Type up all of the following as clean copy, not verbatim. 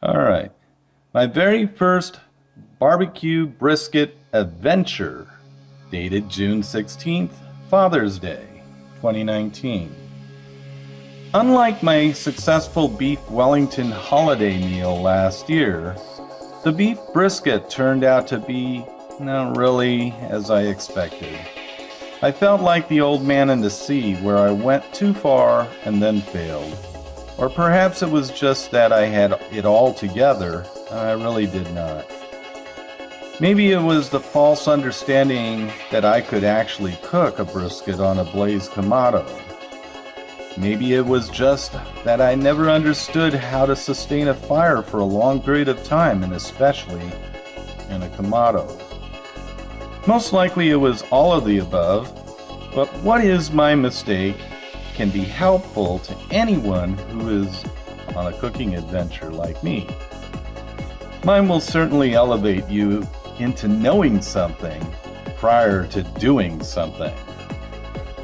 All right. My very first barbecue brisket adventure, dated June 16th, Father's Day, 2019. Unlike my successful beef Wellington holiday meal last year, the beef brisket turned out to be not really as I expected. I felt like the old man in the sea where I went too far and then failed. Or perhaps it was just that I had it all together and I really did not. Maybe it was the false understanding that I could actually cook a brisket on a Blaze Kamado. Maybe it was just that I never understood how to sustain a fire for a long period of time, and especially in a Kamado. Most likely it was all of the above, but what is my mistake can be helpful to anyone who is on a cooking adventure like me. Mine will certainly elevate you into knowing something prior to doing something.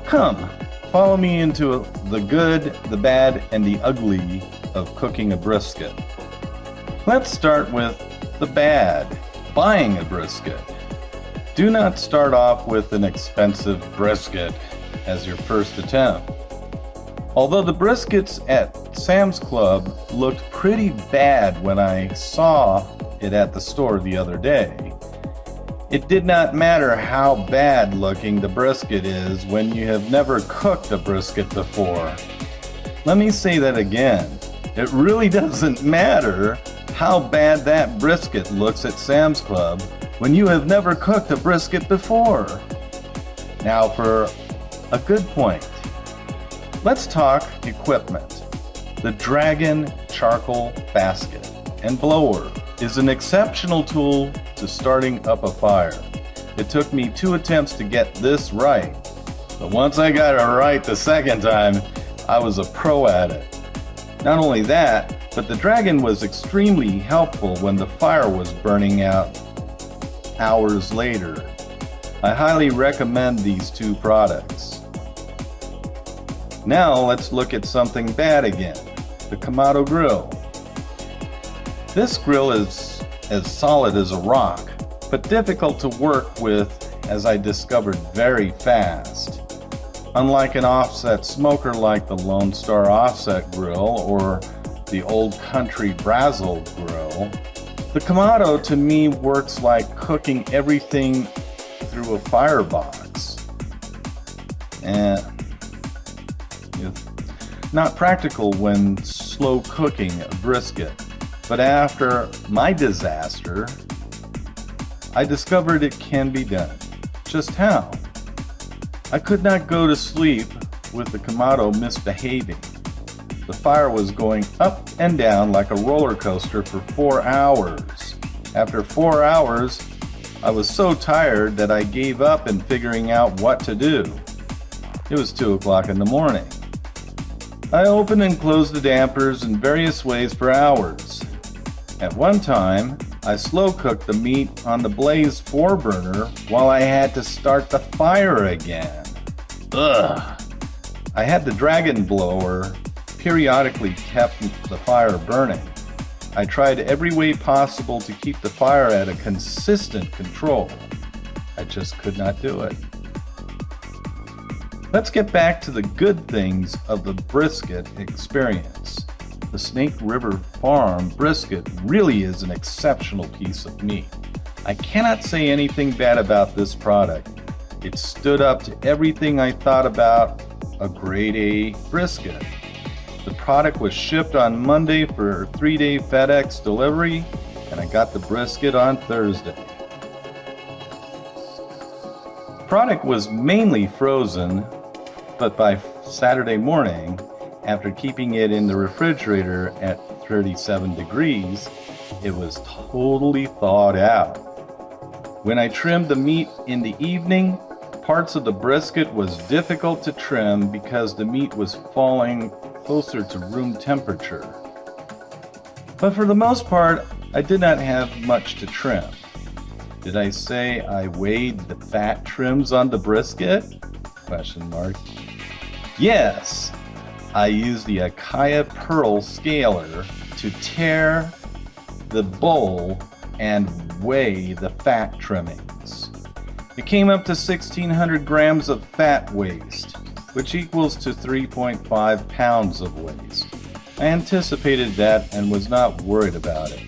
Come, follow me into the good, the bad, and the ugly of cooking a brisket. Let's start with the bad, buying a brisket. Do not start off with an expensive brisket as your first attempt. Although the briskets at Sam's Club looked pretty bad when I saw it at the store the other day, it did not matter how bad looking the brisket is when you have never cooked a brisket before. Let me say that again. It really doesn't matter how bad that brisket looks at Sam's Club when you have never cooked a brisket before. Now for a good point. Let's talk equipment. The Dragon Charcoal Basket and Blower is an exceptional tool to starting up a fire. It took me 2 attempts to get this right, but once I got it right the second time, I was a pro at it. Not only that, but the Dragon was extremely helpful when the fire was burning out hours later. I highly recommend these 2 products. Now let's look at something bad again, the Kamado grill. This grill is as solid as a rock, but difficult to work with, as I discovered very fast. Unlike an offset smoker like the Lone Star offset grill or the Old Country Brazil grill, the Kamado to me works like cooking everything through a firebox. And not practical when slow cooking a brisket. But after my disaster, I discovered it can be done. Just how? I could not go to sleep with the Kamado misbehaving. The fire was going up and down like a roller coaster for 4 hours. After 4 hours, I was so tired that I gave up in figuring out what to do. It was 2 o'clock in the morning. I opened and closed the dampers in various ways for hours. At one time, I slow cooked the meat on the Blaze 4 burner while I had to start the fire again. Ugh! I had the Dragon blower periodically kept the fire burning. I tried every way possible to keep the fire at a consistent control. I just could not do it. Let's get back to the good things of the brisket experience. The Snake River Farm brisket really is an exceptional piece of meat. I cannot say anything bad about this product. It stood up to everything I thought about a grade A brisket. The product was shipped on Monday for a 3-day FedEx delivery, and I got the brisket on Thursday. The product was mainly frozen, but by Saturday morning, after keeping it in the refrigerator at 37 degrees, it was totally thawed out. When I trimmed the meat in the evening, parts of the brisket was difficult to trim because the meat was falling closer to room temperature. But for the most part, I did not have much to trim. Did I say I weighed the fat trims on the brisket? Question mark. Yes, I used the Acaia Pearl scaler to tare the bowl and weigh the fat trimmings. It came up to 1,600 grams of fat waste, which equals to 3.5 pounds of waste. I anticipated that and was not worried about it.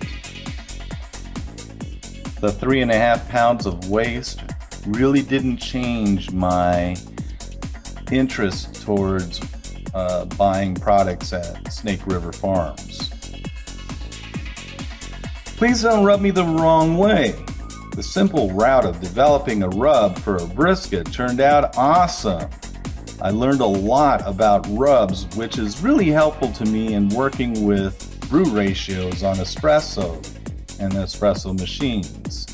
The 3.5 pounds of waste really didn't change my interest towards buying products at Snake River Farms. Please don't rub me the wrong way. The simple route of developing a rub for a brisket turned out awesome. I learned a lot about rubs, which is really helpful to me in working with brew ratios on espresso and espresso machines.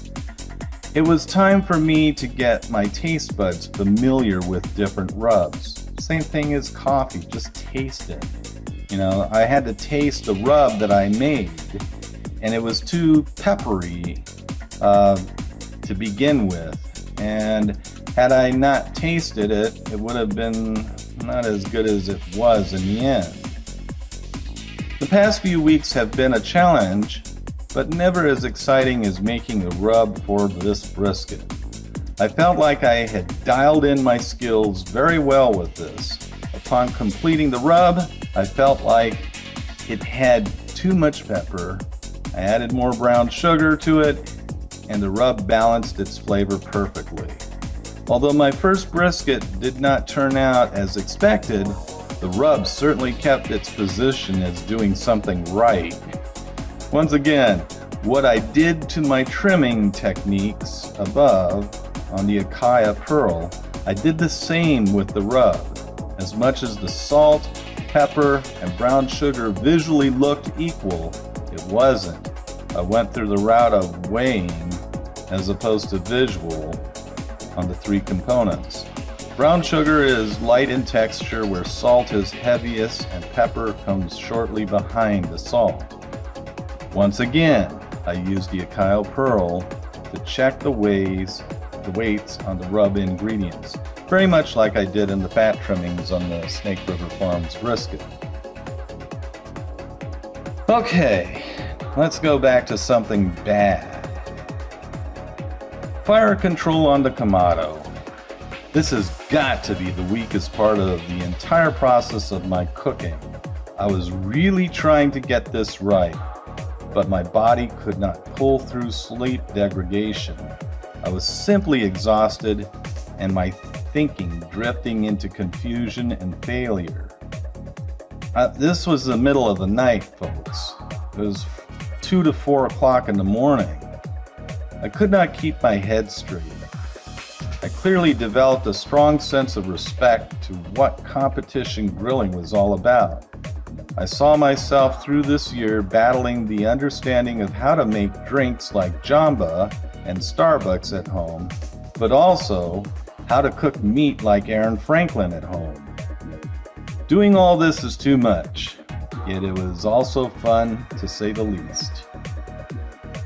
It was time for me to get my taste buds familiar with different rubs. Same thing as coffee, just taste it. I had to taste the rub that I made, and it was too peppery to begin with. And had I not tasted it, it would have been not as good as it was in the end. The past few weeks have been a challenge, but never as exciting as making a rub for this brisket. I felt like I had dialed in my skills very well with this. Upon completing the rub, I felt like it had too much pepper. I added more brown sugar to it, and the rub balanced its flavor perfectly. Although my first brisket did not turn out as expected, the rub certainly kept its position as doing something right. Once again, what I did to my trimming techniques above on the Acaia Pearl, I did the same with the rub. As much as the salt, pepper, and brown sugar visually looked equal, it wasn't. I went through the route of weighing as opposed to visual on the three components. Brown sugar is light in texture, where salt is heaviest and pepper comes shortly behind the salt. Once again, I used the Acaia Pearl to check the weights on the rub ingredients, very much like I did in the fat trimmings on the Snake River Farms brisket. Okay, let's go back to something bad. Fire control on the Kamado. This has got to be the weakest part of the entire process of my cooking. I was really trying to get this right, but my body could not pull through sleep degradation. I was simply exhausted and my thinking drifting into confusion and failure. This was the middle of the night, folks. It was 2 to 4 o'clock in the morning. I could not keep my head straight. I clearly developed a strong sense of respect to what competition grilling was all about. I saw myself through this year battling the understanding of how to make drinks like Jamba and Starbucks at home, but also how to cook meat like Aaron Franklin at home. Doing all this is too much, yet it was also fun to say the least.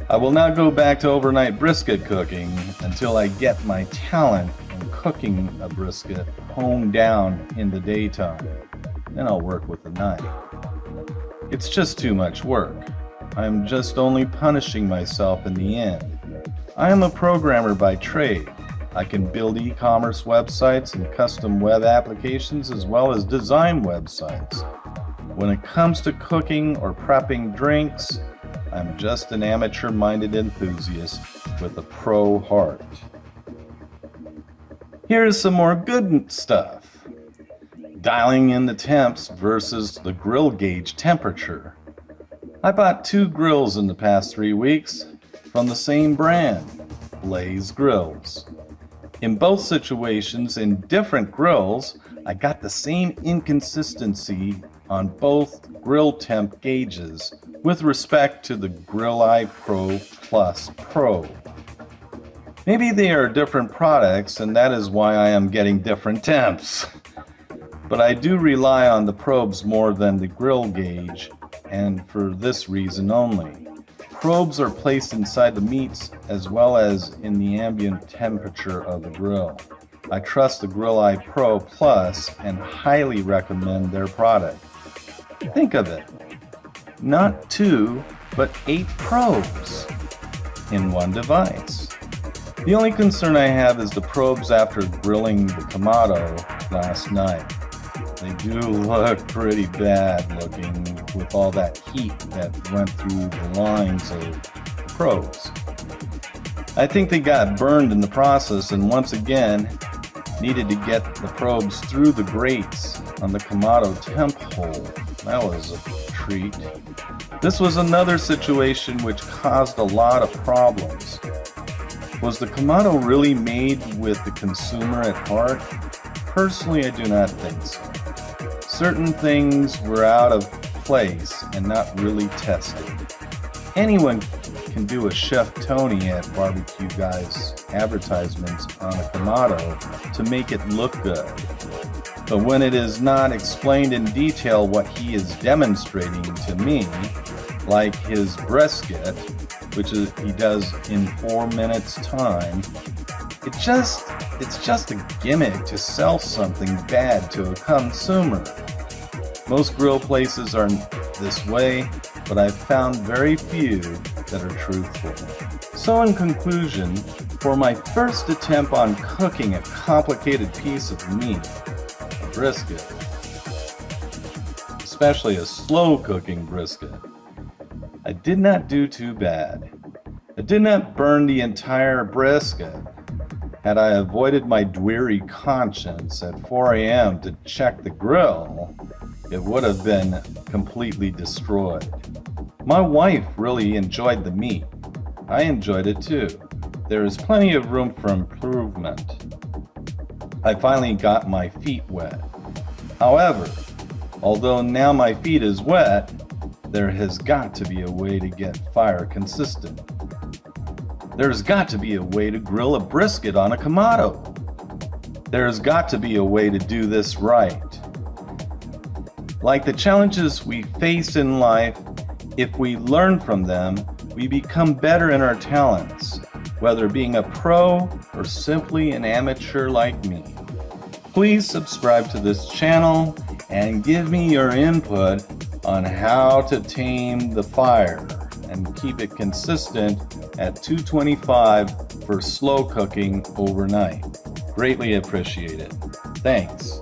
I will not go back to overnight brisket cooking until I get my talent in cooking a brisket honed down in the daytime. Then I'll work with the night. It's just too much work. I am just only punishing myself in the end. I am a programmer by trade. I can build e-commerce websites and custom web applications as well as design websites. When it comes to cooking or prepping drinks, I'm just an amateur-minded enthusiast with a pro heart. Here's some more good stuff. Dialing in the temps versus the grill gauge temperature. I bought 2 grills in the past 3 weeks from the same brand, Blaze Grills. In both situations, in different grills, I got the same inconsistency on both grill temp gauges with respect to the GrillEye Pro Plus Probe. Maybe they are different products and that is why I am getting different temps. But I do rely on the probes more than the grill gauge, and for this reason only. Probes are placed inside the meats as well as in the ambient temperature of the grill. I trust the GrillEye Pro Plus and highly recommend their product. Think of it. not 2, but 8 probes in one device. The only concern I have is the probes after grilling the Kamado last night. They do look pretty bad looking with all that heat that went through the lines of the probes. I think they got burned in the process and once again needed to get the probes through the grates on the Kamado temp hole. That was a treat. This was another situation which caused a lot of problems. Was the Kamado really made with the consumer at heart? Personally, I do not think so. Certain things were out of place and not really tested. Anyone can do a Chef Tony at Barbecue Guy's advertisements on a Kamado to make it look good. But when it is not explained in detail what he is demonstrating to me, like his brisket, which he does in 4 minutes time, it's just a gimmick to sell something bad to a consumer. Most grill places are this way, but I've found very few that are truthful. So in conclusion, for my first attempt on cooking a complicated piece of meat, a brisket, especially a slow cooking brisket, I did not do too bad. I did not burn the entire brisket. Had I avoided my dreary conscience at 4 a.m. to check the grill, it would have been completely destroyed. My wife really enjoyed the meat. I enjoyed it too. There is plenty of room for improvement. I finally got my feet wet. However, although now my feet is wet, there has got to be a way to get fire consistent. There's got to be a way to grill a brisket on a Kamado. There's got to be a way to do this right. Like the challenges we face in life, if we learn from them, we become better in our talents, whether being a pro or simply an amateur like me. Please subscribe to this channel and give me your input on how to tame the fire and keep it consistent at 225 for slow cooking overnight. Greatly appreciated. Thanks.